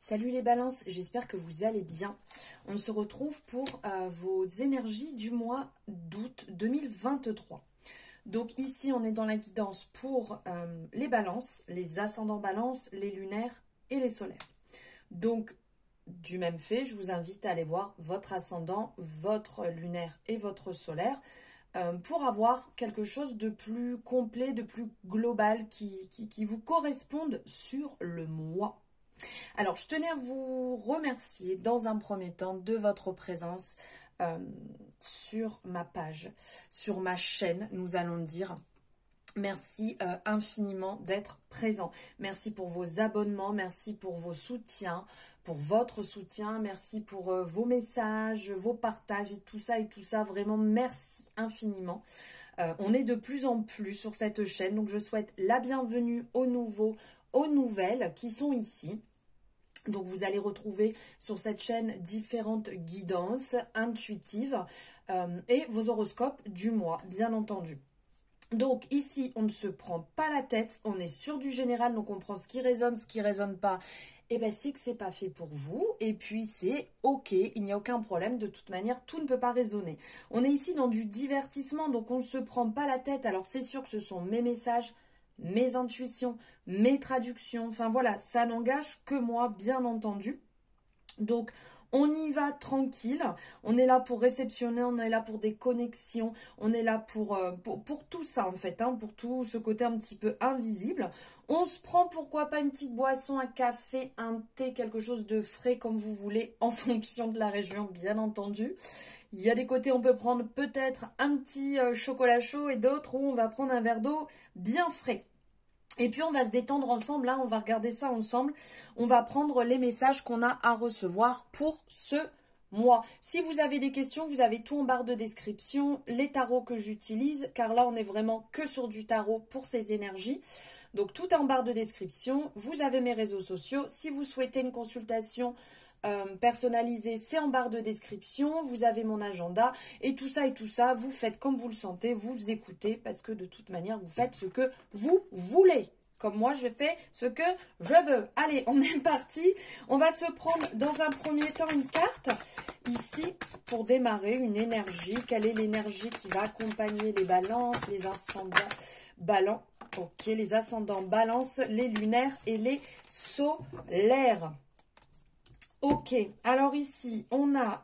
Salut les balances, j'espère que vous allez bien. On se retrouve pour vos énergies du mois d'août 2023. Donc ici, on est dans la guidance pour les balances, les ascendants balances, les lunaires et les solaires. Donc, du même fait, je vous invite à aller voir votre ascendant, votre lunaire et votre solaire pour avoir quelque chose de plus complet, de plus global qui vous corresponde sur le mois. Alors, je tenais à vous remercier dans un premier temps de votre présence sur ma page, sur ma chaîne, nous allons dire. Merci infiniment d'être présent. Merci pour vos abonnements, merci pour vos soutiens, pour votre soutien, merci pour vos messages, vos partages et tout ça. Vraiment, merci infiniment. On est de plus en plus sur cette chaîne, donc je souhaite la bienvenue aux nouveaux, aux nouvelles qui sont ici. Donc vous allez retrouver sur cette chaîne différentes guidances intuitives et vos horoscopes du mois, bien entendu. Donc ici, on ne se prend pas la tête, on est sur du général, donc on prend ce qui résonne pas, et bien c'est que c'est pas fait pour vous, et puis c'est ok, il n'y a aucun problème, de toute manière, tout ne peut pas résonner. On est ici dans du divertissement, donc on ne se prend pas la tête, alors c'est sûr que ce sont mes messages, mes intuitions, mes traductions, enfin voilà, ça n'engage que moi, bien entendu. Donc, on y va tranquille, on est là pour réceptionner, on est là pour des connexions, on est là pour tout ça en fait, hein, pour tout ce côté un petit peu invisible. On se prend pourquoi pas une petite boisson, un café, un thé, quelque chose de frais comme vous voulez, en fonction de la région bien entendu. Il y a des côtés on peut prendre peut-être un petit chocolat chaud et d'autres où on va prendre un verre d'eau bien frais. Et puis on va se détendre ensemble, là, on va regarder ça ensemble. On va prendre les messages qu'on a à recevoir pour ce mois. Si vous avez des questions, vous avez tout en barre de description, les tarots que j'utilise, car là on est vraiment que sur du tarot pour ces énergies. Donc tout est en barre de description, vous avez mes réseaux sociaux. Si vous souhaitez une consultation personnalisée, c'est en barre de description, vous avez mon agenda et tout ça, vous faites comme vous le sentez, vous écoutez parce que de toute manière, vous faites ce que vous voulez. Comme moi, je fais ce que je veux. Allez, on est parti. On va se prendre dans un premier temps une carte ici pour démarrer une énergie. Quelle est l'énergie qui va accompagner les balances, les ascendants balance, ok, les ascendants balance, les lunaires et les solaires. Ok, alors ici, on a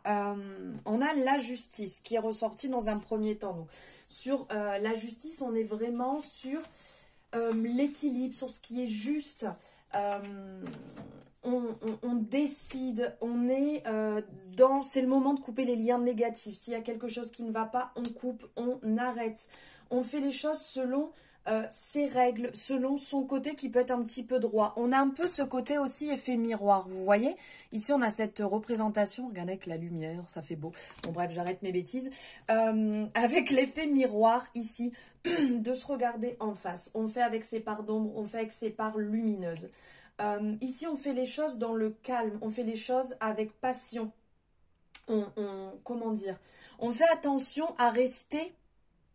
la justice qui est ressortie dans un premier temps. Donc, sur la justice, on est vraiment sur l'équilibre, sur ce qui est juste. On décide, on est dans... C'est le moment de couper les liens négatifs. S'il y a quelque chose qui ne va pas, on coupe, on arrête. On fait les choses selon... ses règles, selon son côté qui peut être un petit peu droit. On a un peu ce côté aussi effet miroir, vous voyez. Ici, on a cette représentation, regardez avec la lumière, ça fait beau. Bon, bref, j'arrête mes bêtises. Avec l'effet miroir, ici, de se regarder en face. On fait avec ses parts d'ombre, on fait avec ses parts lumineuses. Ici, on fait les choses dans le calme, on fait les choses avec passion. Comment dire? On fait attention à rester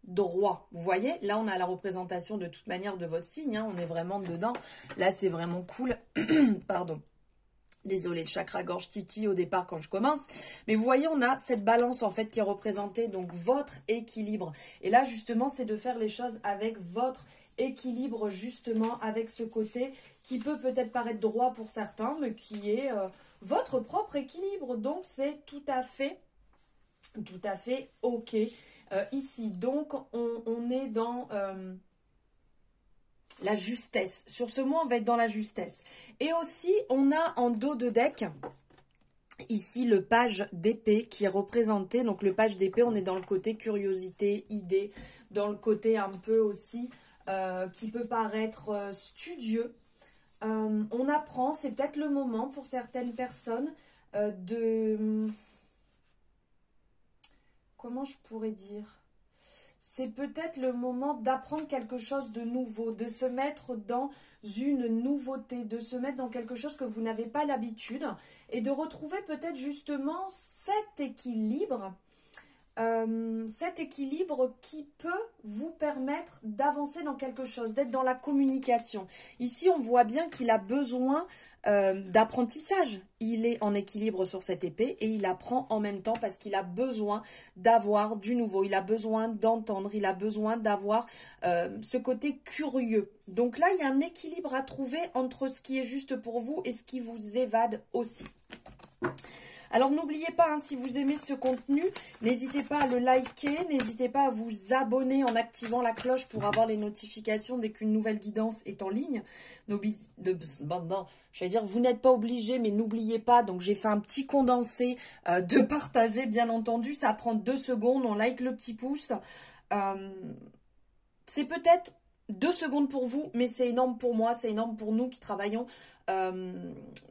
droit, vous voyez, là on a la représentation de toute manière de votre signe, hein, on est vraiment dedans, là c'est vraiment cool, pardon, désolé, le chakra gorge titille au départ quand je commence, mais vous voyez on a cette balance en fait qui est représentée, donc votre équilibre, et là justement c'est de faire les choses avec votre équilibre, justement avec ce côté qui peut peut-être paraître droit pour certains, mais qui est votre propre équilibre, donc c'est tout à fait ok. Ici, donc, on est dans la justesse. Sur ce mois, on va être dans la justesse. Et aussi, on a en dos de deck, ici, le page d'épée qui est représenté. Donc, le page d'épée, on est dans le côté curiosité, idée, dans le côté un peu aussi qui peut paraître studieux. On apprend, c'est peut-être le moment pour certaines personnes de... Comment je pourrais dire? C'est peut-être le moment d'apprendre quelque chose de nouveau, de se mettre dans une nouveauté, de se mettre dans quelque chose que vous n'avez pas l'habitude et de retrouver peut-être justement cet équilibre cet équilibre qui peut vous permettre d'avancer dans quelque chose, d'être dans la communication. Ici, on voit bien qu'il a besoin d'apprentissage. Il est en équilibre sur cette épée et il apprend en même temps parce qu'il a besoin d'avoir du nouveau. Il a besoin d'entendre, il a besoin d'avoir ce côté curieux. Donc là, il y a un équilibre à trouver entre ce qui est juste pour vous et ce qui vous évade aussi. Alors n'oubliez pas, hein, si vous aimez ce contenu, n'hésitez pas à le liker, n'hésitez pas à vous abonner en activant la cloche pour avoir les notifications dès qu'une nouvelle guidance est en ligne. J'allais dire, vous n'êtes pas obligé, mais n'oubliez pas, donc j'ai fait un petit condensé de partager, bien entendu, ça prend 2 secondes, on like le petit pouce. C'est peut-être 2 secondes pour vous, mais c'est énorme pour moi, c'est énorme pour nous qui travaillons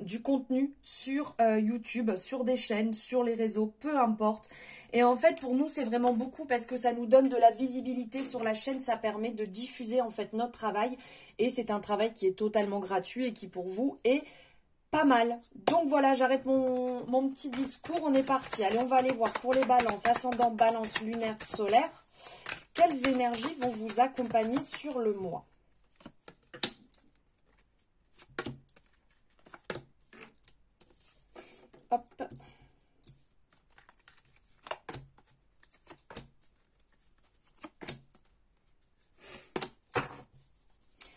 du contenu sur YouTube, sur des chaînes, sur les réseaux, peu importe. Et en fait, pour nous, c'est vraiment beaucoup parce que ça nous donne de la visibilité sur la chaîne, ça permet de diffuser en fait notre travail. Et c'est un travail qui est totalement gratuit et qui pour vous est pas mal. Donc voilà, j'arrête mon petit discours, on est parti. Allez, on va aller voir pour les balances, ascendant, balance, lunaire, solaire. Quelles énergies vont vous accompagner sur le mois? Hop.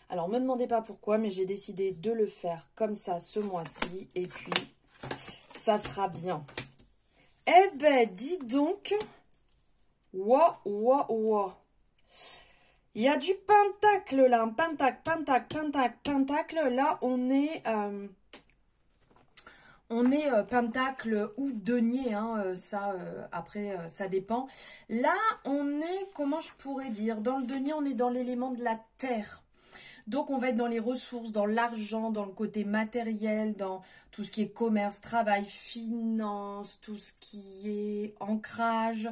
Alors, me demandez pas pourquoi, mais j'ai décidé de le faire comme ça ce mois-ci. Et puis, ça sera bien. Eh ben, dis donc. Ouah, ouah, ouah. Il y a du pentacle là. Un pentacle, pentacle, pentacle, pentacle. Là, on est... pentacle ou denier, hein, ça, après, ça dépend. Là, on est, comment je pourrais dire, dans le denier, on est dans l'élément de la terre. Donc, on va être dans les ressources, dans l'argent, dans le côté matériel, dans tout ce qui est commerce, travail, finance, tout ce qui est ancrage,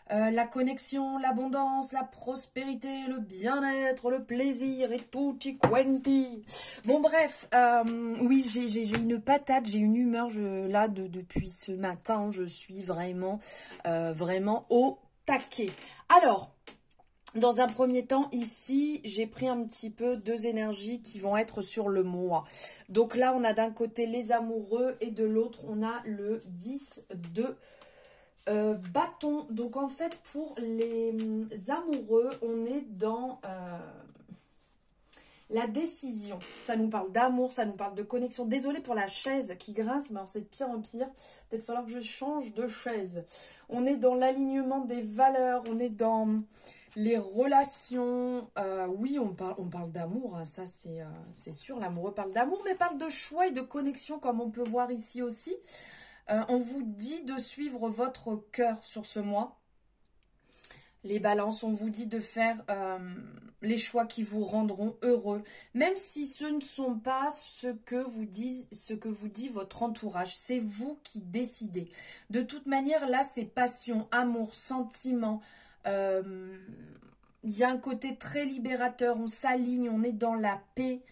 la connexion, l'abondance, la prospérité, le bien-être, le plaisir et tutti quanti. Bon bref, oui, j'ai une patate, j'ai une humeur, là depuis ce matin, je suis vraiment, vraiment au taquet. Alors, dans un premier temps, ici, j'ai pris un petit peu 2 énergies qui vont être sur le mois. Donc là, on a d'un côté les amoureux et de l'autre, on a le 10 de bâton. Donc en fait, pour les amoureux, on est dans la décision. Ça nous parle d'amour, ça nous parle de connexion. Désolée pour la chaise qui grince, mais alors c'est de pire en pire. Peut-être falloir que je change de chaise. On est dans l'alignement des valeurs, on est dans les relations. Oui, on parle d'amour, hein, ça c'est sûr. L'amoureux parle d'amour, mais parle de choix et de connexion, comme on peut voir ici aussi. On vous dit de suivre votre cœur sur ce mois. Les balances, on vous dit de faire les choix qui vous rendront heureux, même si ce ne sont pas ce que vous dit votre entourage. C'est vous qui décidez. De toute manière, là, c'est passion, amour, sentiment. Il y a un côté très libérateur. On s'aligne, on est dans la paix.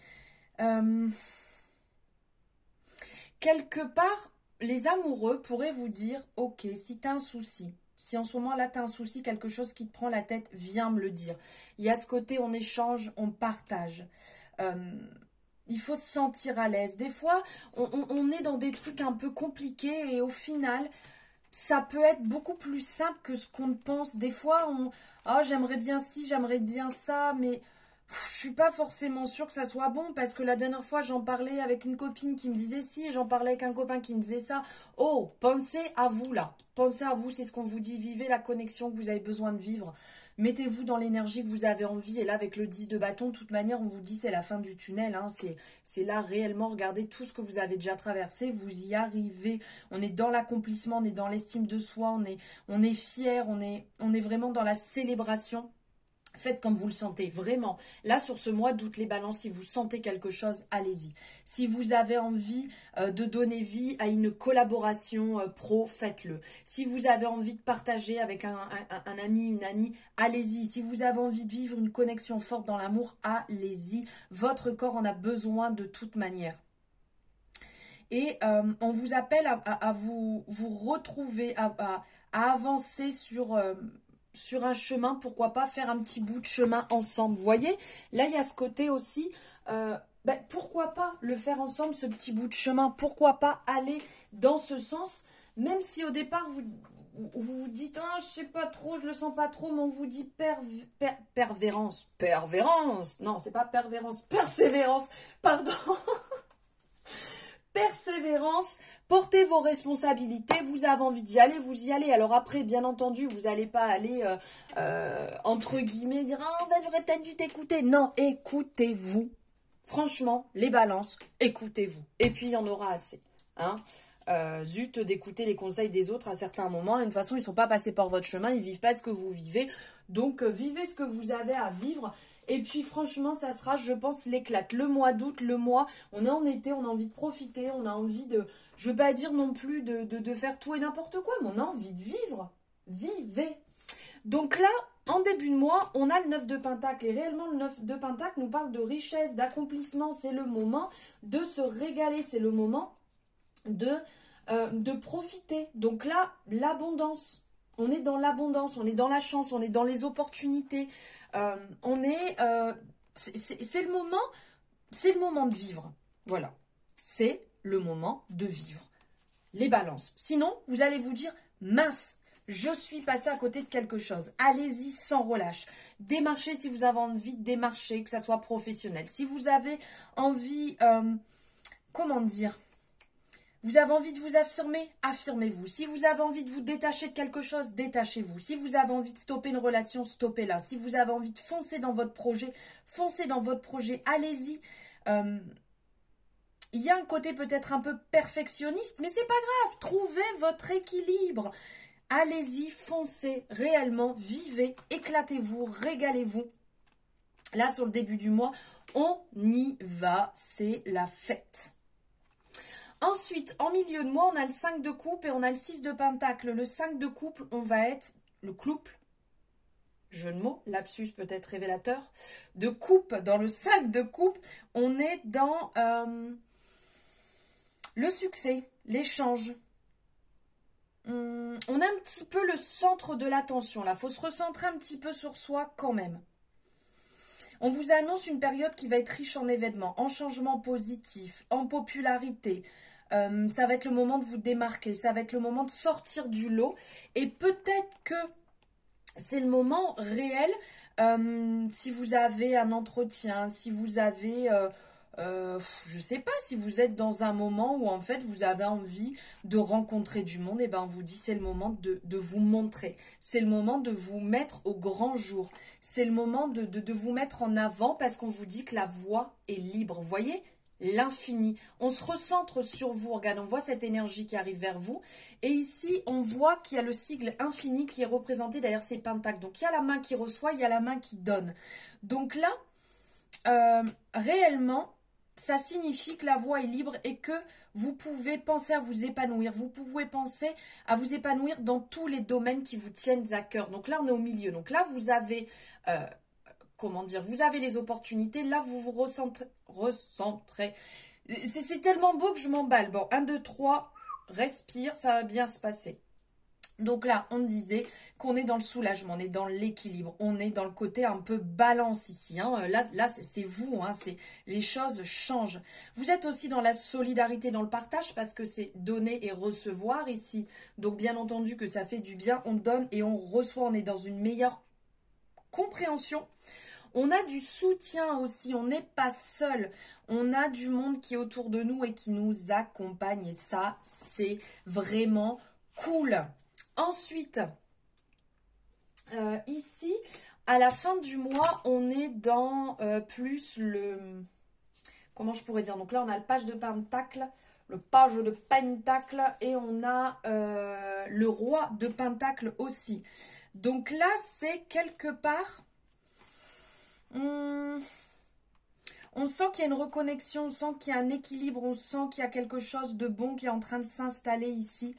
Quelque part, les amoureux pourraient vous dire, ok, si tu as un souci, si en ce moment-là, tu as un souci, quelque chose qui te prend la tête, viens me le dire. Il y a ce côté, on échange, on partage. Il faut se sentir à l'aise. Des fois, on est dans des trucs un peu compliqués et au final, ça peut être beaucoup plus simple que ce qu'on pense. Des fois, j'aimerais bien ci, j'aimerais bien ça, mais je suis pas forcément sûre que ça soit bon parce que la dernière fois, j'en parlais avec une copine qui me disait ci et j'en parlais avec un copain qui me disait ça. Oh, pensez à vous là. Pensez à vous, c'est ce qu'on vous dit. Vivez la connexion que vous avez besoin de vivre. Mettez-vous dans l'énergie que vous avez envie. Et là, avec le 10 de bâton, de toute manière, on vous dit c'est la fin du tunnel. Hein. C'est là réellement, regardez tout ce que vous avez déjà traversé. Vous y arrivez. On est dans l'accomplissement, on est dans l'estime de soi. On est fiers, on est vraiment dans la célébration. Faites comme vous le sentez, vraiment. Là, sur ce mois d'août, les balances, si vous sentez quelque chose, allez-y. Si vous avez envie de donner vie à une collaboration pro, faites-le. Si vous avez envie de partager avec un ami, une amie, allez-y. Si vous avez envie de vivre une connexion forte dans l'amour, allez-y. Votre corps en a besoin de toute manière. Et on vous appelle à vous retrouver, à avancer sur un chemin, pourquoi pas faire un petit bout de chemin ensemble. Vous voyez, là, il y a ce côté aussi, pourquoi pas le faire ensemble, ce petit bout de chemin, pourquoi pas aller dans ce sens, même si au départ, vous dites, ah, je sais pas trop, je le sens pas trop, mais on vous dit persévérance, non, c'est pas persévérance, persévérance, pardon, persévérance, portez vos responsabilités, vous avez envie d'y aller, vous y allez. Alors après, bien entendu, vous n'allez pas aller, entre guillemets, dire « Ah, ben, j'aurais peut-être dû t'écouter ». Non, écoutez-vous. Franchement, les balances, écoutez-vous. Et puis, il y en aura assez. Hein. Zut, d'écouter les conseils des autres à certains moments. Et de toute façon, ils ne sont pas passés par votre chemin, ils ne vivent pas ce que vous vivez. Donc, vivez ce que vous avez à vivre. Et puis franchement, ça sera, je pense, l'éclate. Le mois d'août, on est en été, on a envie de profiter, on a envie de, je veux pas dire non plus de faire tout et n'importe quoi, mais on a envie de vivre. Vivez. Donc là, en début de mois, on a le 9 de Pentacle. Et réellement, le 9 de Pentacle nous parle de richesse, d'accomplissement. C'est le moment de se régaler, c'est le moment de profiter. Donc là, l'abondance. On est dans l'abondance, on est dans la chance, on est dans les opportunités. C'est le moment de vivre. Voilà, c'est le moment de vivre. Les balances. Sinon, vous allez vous dire, mince, je suis passé à côté de quelque chose. Allez-y sans relâche. Démarchez si vous avez envie de démarcher, que ça soit professionnel. Si vous avez envie, comment dire, vous avez envie de vous affirmer, affirmez-vous. Si vous avez envie de vous détacher de quelque chose, détachez-vous. Si vous avez envie de stopper une relation, stoppez-la. Si vous avez envie de foncer dans votre projet, foncez dans votre projet. Allez-y. Il y a un côté peut-être un peu perfectionniste, mais c'est pas grave. Trouvez votre équilibre. Allez-y, foncez réellement, vivez, éclatez-vous, régalez-vous. Là, sur le début du mois, on y va. C'est la fête. Ensuite, en milieu de mois, on a le 5 de coupe et on a le 6 de pentacle. Le 5 de couple, on va être le couple, jeu de mots, lapsus peut-être révélateur, de coupe. Dans le 5 de coupe, on est dans le succès, l'échange. On a un petit peu le centre de l'attention. Là, il faut se recentrer un petit peu sur soi quand même. On vous annonce une période qui va être riche en événements, en changements positifs, en popularité. Ça va être le moment de vous démarquer, ça va être le moment de sortir du lot. Et peut-être que c'est le moment réel, si vous avez un entretien, si vous avez... je ne sais pas, si vous êtes dans un moment où en fait vous avez envie de rencontrer du monde, et ben on vous dit c'est le moment de vous montrer, c'est le moment de vous mettre au grand jour, c'est le moment de vous mettre en avant parce qu'on vous dit que la voie est libre, vous voyez, l'infini, on se recentre sur vous, regarde, on voit cette énergie qui arrive vers vous, et ici on voit qu'il y a le sigle infini qui est représenté derrière ces pentacles, donc il y a la main qui reçoit, il y a la main qui donne, donc là, réellement, ça signifie que la voie est libre et que vous pouvez penser à vous épanouir. Vous pouvez penser à vous épanouir dans tous les domaines qui vous tiennent à cœur. Donc là, on est au milieu. Donc là, vous avez, comment dire, vous avez les opportunités. Là, vous vous recentrez. C'est tellement beau que je m'emballe. Bon, 1, 2, 3, respire, ça va bien se passer. Donc là, on disait qu'on est dans le soulagement, on est dans l'équilibre, on est dans le côté un peu balance ici. Hein. Là c'est vous, hein, les choses changent. Vous êtes aussi dans la solidarité, dans le partage, parce que c'est donner et recevoir ici. Donc bien entendu que ça fait du bien, on donne et on reçoit, on est dans une meilleure compréhension. On a du soutien aussi, on n'est pas seul. On a du monde qui est autour de nous et qui nous accompagne. Et ça, c'est vraiment cool. Ensuite, ici, à la fin du mois, on est dans plus le... Comment je pourrais dire? Donc là, on a le page de pentacle, le page de pentacle et on a le roi de pentacle aussi. Donc là, c'est quelque part... on sent qu'il y a une reconnexion, on sent qu'il y a un équilibre, on sent qu'il y a quelque chose de bon qui est en train de s'installer ici.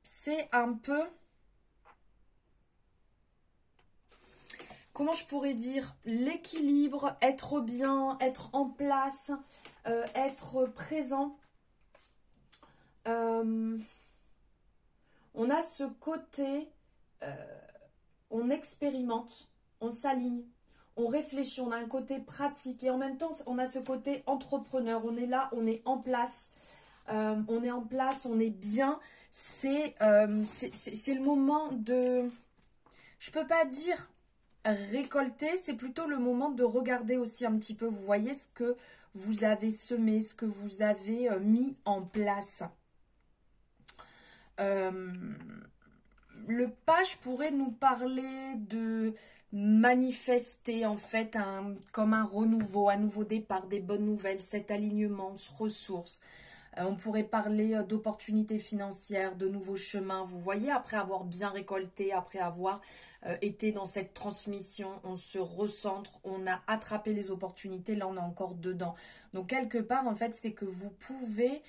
C'est un peu, comment je pourrais dire, l'équilibre, être bien, être en place, être présent. On a ce côté, on expérimente, on s'aligne, on réfléchit, on a un côté pratique et en même temps, on a ce côté entrepreneur. On est là, on est en place, on est bien. C'est le moment de, je peux pas dire récolter, c'est plutôt le moment de regarder aussi un petit peu. Vous voyez ce que vous avez semé, ce que vous avez mis en place. Le page pourrait nous parler de manifester en fait comme un renouveau, un nouveau départ, des bonnes nouvelles, cet alignement, ce ressource. On pourrait parler d'opportunités financières, de nouveaux chemins. Vous voyez, après avoir bien récolté, après avoir été dans cette transmission, on se recentre, on a attrapé les opportunités, là on est encore dedans. Donc quelque part, en fait, c'est que vous pouvez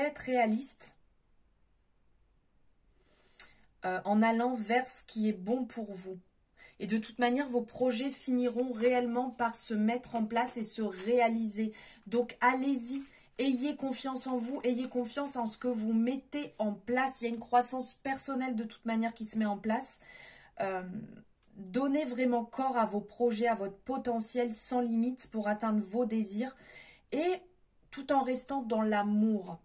être réaliste en allant vers ce qui est bon pour vous. Et de toute manière, vos projets finiront réellement par se mettre en place et se réaliser. Donc, allez-y. Ayez confiance en vous. Ayez confiance en ce que vous mettez en place. Il y a une croissance personnelle de toute manière qui se met en place. Donnez vraiment corps à vos projets, à votre potentiel sans limite pour atteindre vos désirs. Et tout en restant dans l'amour.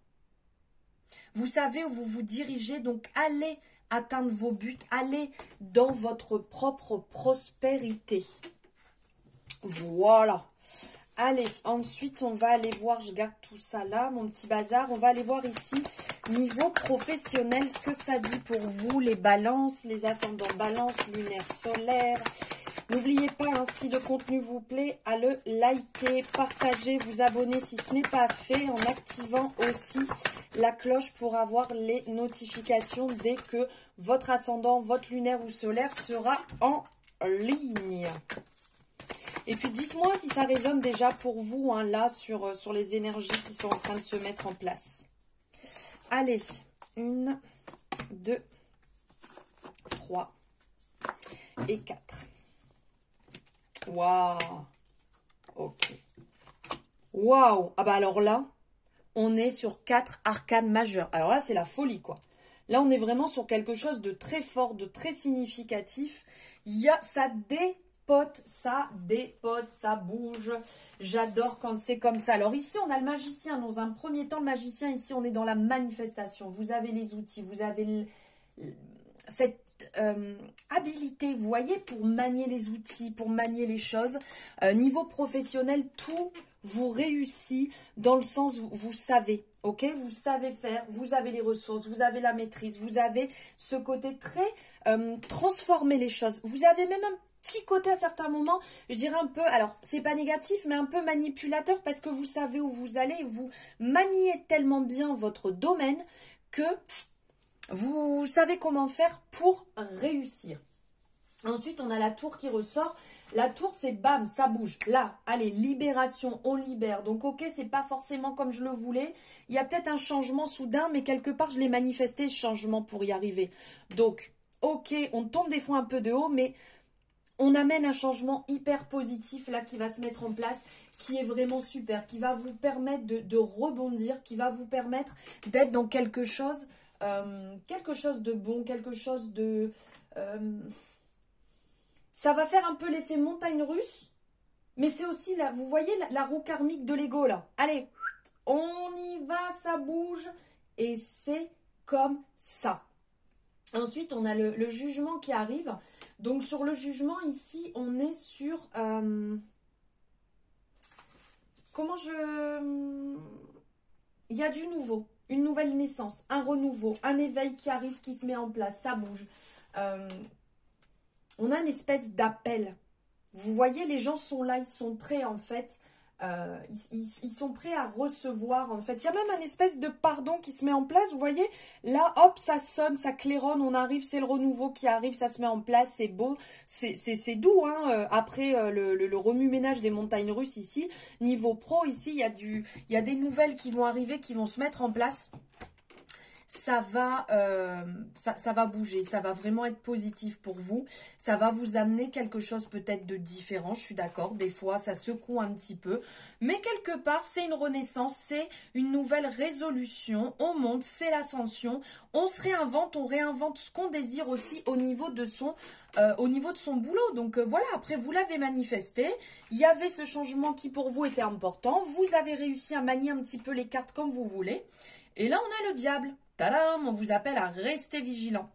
Vous savez où vous vous dirigez. Donc, allez atteindre vos buts, allez dans votre propre prospérité. Voilà. Allez, ensuite, on va aller voir, je garde tout ça là, mon petit bazar. On va aller voir ici, niveau professionnel, ce que ça dit pour vous, les balances, les ascendants balance, lunaire, solaire. N'oubliez pas, hein, si le contenu vous plaît, à le liker, partager, vous abonner si ce n'est pas fait, en activant aussi la cloche pour avoir les notifications dès que votre ascendant, votre lunaire ou solaire sera en ligne. Et puis dites-moi si ça résonne déjà pour vous, hein, là, sur les énergies qui sont en train de se mettre en place. Allez, 1, 2, 3 et 4. Waouh. Ok. Waouh. Ah bah alors là, on est sur 4 arcanes majeures. Alors là, c'est la folie, quoi. Là, on est vraiment sur quelque chose de très fort, de très significatif. Ça dépote, ça bouge. J'adore quand c'est comme ça. Alors ici, on a le magicien. Dans un premier temps, le magicien, ici, on est dans la manifestation. Vous avez les outils, vous avez cette habilité, vous voyez, pour manier les outils, pour manier les choses. Niveau professionnel, tout vous réussit dans le sens où vous savez, ok, vous savez faire, vous avez les ressources, vous avez la maîtrise, vous avez ce côté très transformer les choses. Vous avez même un petit côté à certains moments, je dirais un peu, alors c'est pas négatif, mais un peu manipulateur parce que vous savez où vous allez, vous maniez tellement bien votre domaine que vous savez comment faire pour réussir. Ensuite, on a la tour qui ressort. La tour, c'est bam, ça bouge. Là, allez, libération, on libère. Donc, ok, c'est pas forcément comme je le voulais. Il y a peut-être un changement soudain, mais quelque part, je l'ai manifesté, ce changement, pour y arriver. Donc, ok, on tombe des fois un peu de haut, mais on amène un changement hyper positif, là, qui va se mettre en place, qui est vraiment super, qui va vous permettre de rebondir, qui va vous permettre d'être dans quelque chose de bon, quelque chose de... ça va faire un peu l'effet montagne russe, mais c'est aussi, là, vous voyez la roue karmique de l'ego, là. Allez, on y va, ça bouge, et c'est comme ça. Ensuite, on a le jugement qui arrive. Donc, sur le jugement, ici, on est sur... il y a du nouveau. Une nouvelle naissance, un renouveau, un éveil qui arrive, qui se met en place, ça bouge. On a une espèce d'appel. Vous voyez, les gens sont là, ils sont prêts en fait. Ils sont prêts à recevoir en fait. Il y a même un espèce de pardon qui se met en place, vous voyez. Là, hop, ça sonne, ça claironne, on arrive, c'est le renouveau qui arrive, ça se met en place, c'est beau. C'est doux, hein. Après le remue-ménage des montagnes russes ici, niveau pro, ici, il y a des nouvelles qui vont arriver, qui vont se mettre en place. ça va bouger, ça va vraiment être positif pour vous. Ça va vous amener quelque chose peut-être de différent, je suis d'accord. Des fois, ça secoue un petit peu. Mais quelque part, c'est une renaissance, c'est une nouvelle résolution. On monte, c'est l'ascension. On se réinvente, on réinvente ce qu'on désire aussi au niveau de son boulot. Donc voilà, après, vous l'avez manifesté. Il y avait ce changement qui pour vous était important. Vous avez réussi à manier un petit peu les cartes comme vous voulez. Et là, on a le diable. Tadam, on vous appelle à rester vigilant.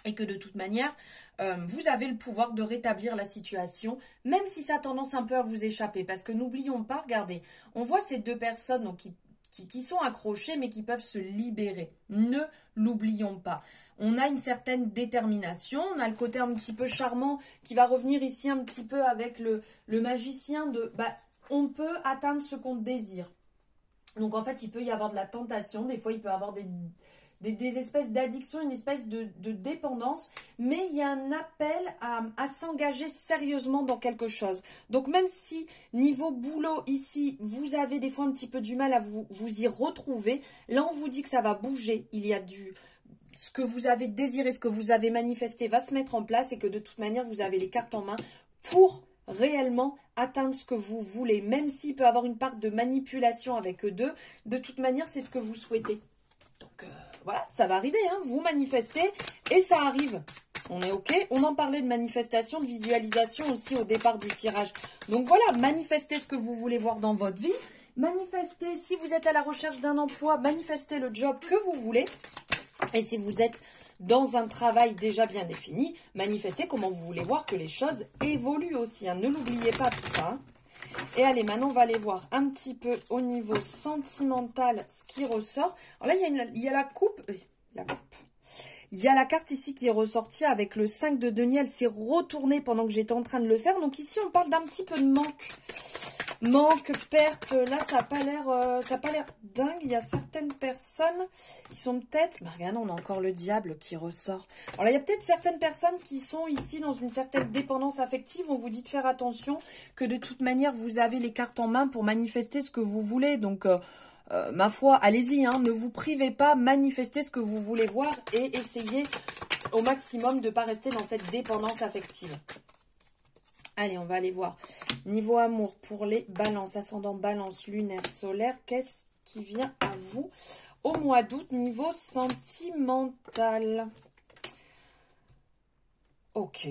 Et que de toute manière, vous avez le pouvoir de rétablir la situation, même si ça a tendance un peu à vous échapper. Parce que n'oublions pas, regardez, on voit ces deux personnes donc, qui sont accrochées, mais qui peuvent se libérer. Ne l'oublions pas. On a une certaine détermination, on a le côté un petit peu charmant qui va revenir ici un petit peu avec le magicien de... on peut atteindre ce qu'on désire. Donc en fait, il peut y avoir de la tentation, des fois il peut y avoir des espèces d'addiction, une espèce de dépendance, mais il y a un appel à s'engager sérieusement dans quelque chose. Donc même si niveau boulot ici, vous avez des fois un petit peu du mal à vous y retrouver, là on vous dit que ça va bouger, il y a ce que vous avez désiré, ce que vous avez manifesté va se mettre en place et que de toute manière vous avez les cartes en main pour réellement atteindre ce que vous voulez, même s'il peut y avoir une part de manipulation avec eux deux, de toute manière c'est ce que vous souhaitez. Donc voilà, ça va arriver, hein. Vous manifestez et ça arrive. On est ok. On en parlait de manifestation, de visualisation aussi au départ du tirage. Donc voilà, manifestez ce que vous voulez voir dans votre vie. Manifestez, si vous êtes à la recherche d'un emploi, manifestez le job que vous voulez. Et si vous êtes dans un travail déjà bien défini, manifestez comment vous voulez voir que les choses évoluent aussi. Hein. Ne l'oubliez pas tout ça. Hein. Et allez, maintenant, on va aller voir un petit peu au niveau sentimental ce qui ressort. Alors là, il y a la coupe. Il y a la carte ici qui est ressortie avec le 5 de denier. Elle s'est retournée pendant que j'étais en train de le faire. Donc ici, on parle d'un petit peu de manque. Manque, perte. Là, ça n'a pas l'air dingue. Il y a certaines personnes qui sont peut-être... Regarde, on a encore le diable qui ressort. Alors là, il y a peut-être certaines personnes qui sont ici dans une certaine dépendance affective. On vous dit de faire attention, que de toute manière, vous avez les cartes en main pour manifester ce que vous voulez. Donc... ma foi, allez-y, hein, ne vous privez pas, manifestez ce que vous voulez voir et essayez au maximum de ne pas rester dans cette dépendance affective. Allez, on va aller voir. Niveau amour pour les balances, ascendant balance, lunaire, solaire, qu'est-ce qui vient à vous au mois d'août, niveau sentimental? Ok.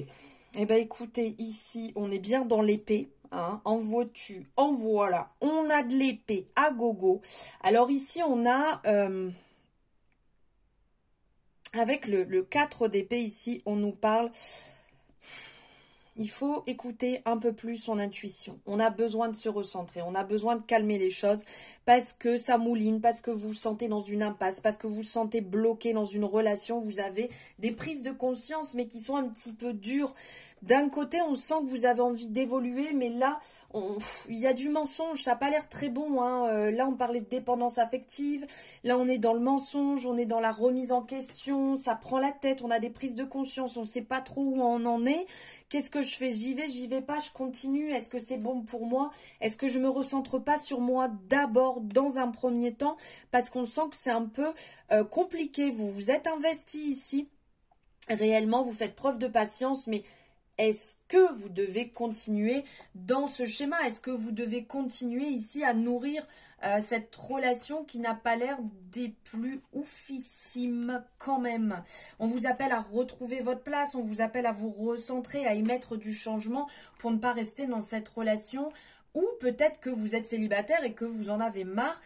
Eh bien, écoutez, ici, on est bien dans l'épée. Hein, en vois-tu, en voilà, on a de l'épée à gogo. Alors ici, on a, avec le 4 d'épée ici, on nous parle, il faut écouter un peu plus son intuition. On a besoin de se recentrer, on a besoin de calmer les choses parce que ça mouline, parce que vous vous sentez dans une impasse, parce que vous vous sentez bloqué dans une relation, vous avez des prises de conscience mais qui sont un petit peu dures. D'un côté, on sent que vous avez envie d'évoluer, mais là, il y a du mensonge, ça n'a pas l'air très bon. Hein. Là, on parlait de dépendance affective, là, on est dans le mensonge, on est dans la remise en question, ça prend la tête, on a des prises de conscience, on ne sait pas trop où on en est. Qu'est-ce que je fais? J'y vais pas, je continue. Est-ce que c'est bon pour moi? Est-ce que je me recentre pas sur moi d'abord, dans un premier temps? Parce qu'on sent que c'est un peu compliqué. Vous vous êtes investi ici. Réellement, vous faites preuve de patience, mais... est-ce que vous devez continuer dans ce schéma? Est-ce que vous devez continuer ici à nourrir cette relation qui n'a pas l'air des plus oufissimes quand même? On vous appelle à retrouver votre place, on vous appelle à vous recentrer, à émettre du changement pour ne pas rester dans cette relation. Ou peut-être que vous êtes célibataire et que vous en avez marre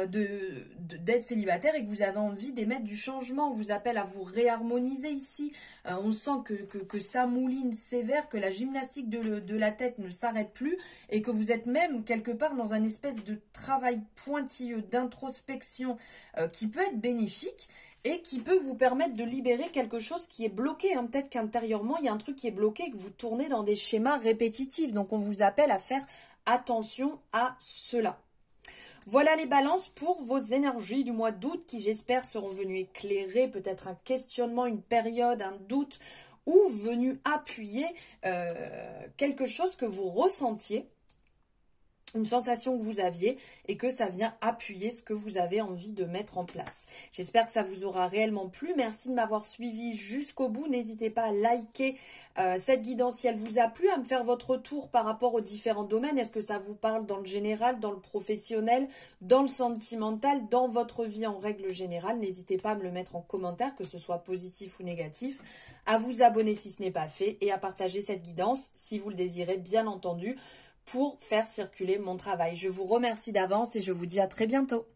d'être célibataire et que vous avez envie d'émettre du changement. On vous appelle à vous réharmoniser ici. On sent que ça mouline sévère, que la gymnastique de la tête ne s'arrête plus et que vous êtes même quelque part dans un espèce de travail pointilleux, d'introspection qui peut être bénéfique et qui peut vous permettre de libérer quelque chose qui est bloqué. Hein. Peut-être qu'intérieurement, il y a un truc qui est bloqué et que vous tournez dans des schémas répétitifs. Donc, on vous appelle à faire attention à cela. Voilà les balances pour vos énergies du mois d'août qui, j'espère, seront venues éclairer peut-être un questionnement, une période, un doute ou venus appuyer quelque chose que vous ressentiez. une sensation que vous aviez et que ça vient appuyer ce que vous avez envie de mettre en place. J'espère que ça vous aura réellement plu. Merci de m'avoir suivi jusqu'au bout. N'hésitez pas à liker cette guidance si elle vous a plu, à me faire votre retour par rapport aux différents domaines. Est-ce que ça vous parle dans le général, dans le professionnel, dans le sentimental, dans votre vie en règle générale? N'hésitez pas à me le mettre en commentaire, que ce soit positif ou négatif, à vous abonner si ce n'est pas fait et à partager cette guidance si vous le désirez, bien entendu, pour faire circuler mon travail. Je vous remercie d'avance et je vous dis à très bientôt.